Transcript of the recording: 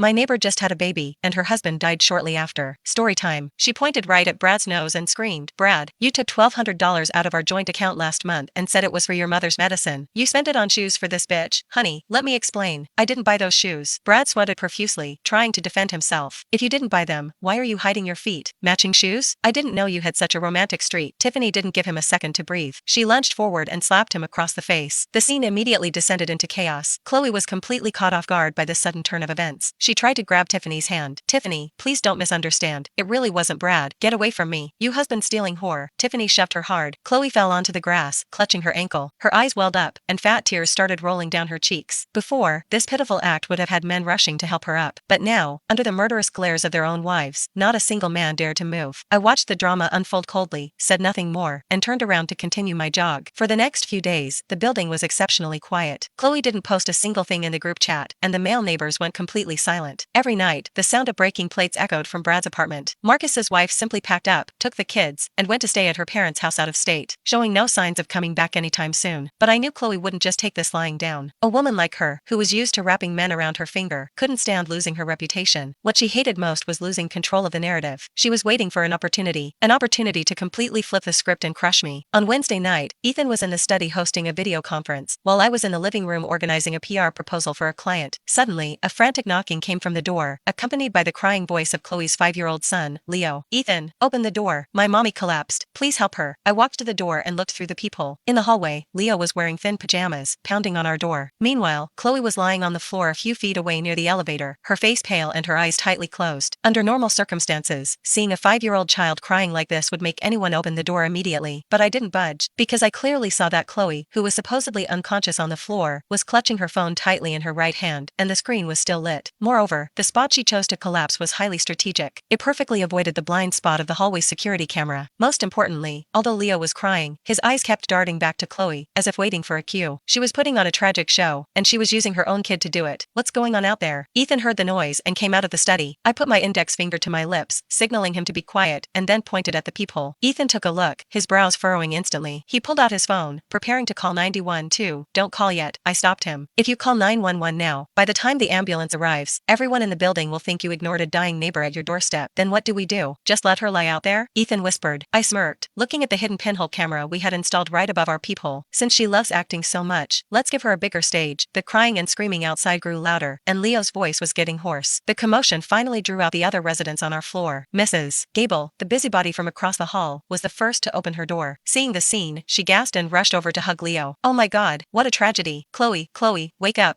My neighbor just had a baby, and her husband died shortly after. Story time. She pointed right at Brad's nose and screamed, Brad, you took $1,200 out of our joint account last month and said it was for your mother's medicine. You spent it on shoes for this bitch. Honey, let me explain. I didn't buy those shoes. Brad sweated profusely, trying to defend himself. If you didn't buy them, why are you hiding your feet? Matching shoes? I didn't know you had such a romantic streak. Tiffany didn't give him a second to breathe. She lunged forward and slapped him across the face. The scene immediately descended into chaos. Chloe was completely caught off guard by this sudden turn of events. She tried to grab Tiffany's hand. Tiffany, please don't misunderstand. It really wasn't Brad. Get away from me. You husband-stealing whore. Tiffany shoved her hard. Chloe fell onto the grass, clutching her ankle. Her eyes welled up, and fat tears started rolling down her cheeks. Before, this pitiful act would have had men rushing to help her up. But now, under the murderous glares of their own wives, not a single man dared to move. I watched the drama unfold coldly, said nothing more, and turned around to continue my jog. For the next few days, the building was exceptionally quiet. Chloe didn't post a single thing in the group chat, and the male neighbors went completely silent. Every night, the sound of breaking plates echoed from Brad's apartment. Marcus's wife simply packed up, took the kids, and went to stay at her parents' house out of state, showing no signs of coming back anytime soon. But I knew Chloe wouldn't just take this lying down. A woman like her, who was used to wrapping men around her finger, couldn't stand losing her reputation. What she hated most was losing control of the narrative. She was waiting for an opportunity to completely flip the script and crush me. On Wednesday night, Ethan was in the study hosting a video conference, while I was in the living room organizing a PR proposal for a client. Suddenly, a frantic knocking came from the door, accompanied by the crying voice of Chloe's 5-year-old son, Leo. Ethan, open the door. My mommy collapsed. Please help her. I walked to the door and looked through the peephole. In the hallway, Leo was wearing thin pajamas, pounding on our door. Meanwhile, Chloe was lying on the floor a few feet away near the elevator, her face pale and her eyes tightly closed. Under normal circumstances, seeing a 5-year-old child crying like this would make anyone open the door immediately. But I didn't budge, because I clearly saw that Chloe, who was supposedly unconscious on the floor, was clutching her phone tightly in her right hand, and the screen was still lit. Moreover, the spot she chose to collapse was highly strategic. It perfectly avoided the blind spot of the hallway's security camera. Most importantly, although Leo was crying, his eyes kept darting back to Chloe, as if waiting for a cue. She was putting on a tragic show, and she was using her own kid to do it. What's going on out there? Ethan heard the noise and came out of the study. I put my index finger to my lips, signaling him to be quiet, and then pointed at the peephole. Ethan took a look, his brows furrowing instantly. He pulled out his phone, preparing to call 911. Don't call yet. I stopped him. If you call 911 now, by the time the ambulance arrives, everyone in the building will think you ignored a dying neighbor at your doorstep. Then what do we do? Just let her lie out there? Ethan whispered. I smirked, looking at the hidden pinhole camera we had installed right above our peephole. Since she loves acting so much, let's give her a bigger stage. The crying and screaming outside grew louder, and Leo's voice was getting hoarse. The commotion finally drew out the other residents on our floor. Mrs. Gable, the busybody from across the hall, was the first to open her door. Seeing the scene, she gasped and rushed over to hug Leo. Oh my God, what a tragedy. Chloe, wake up.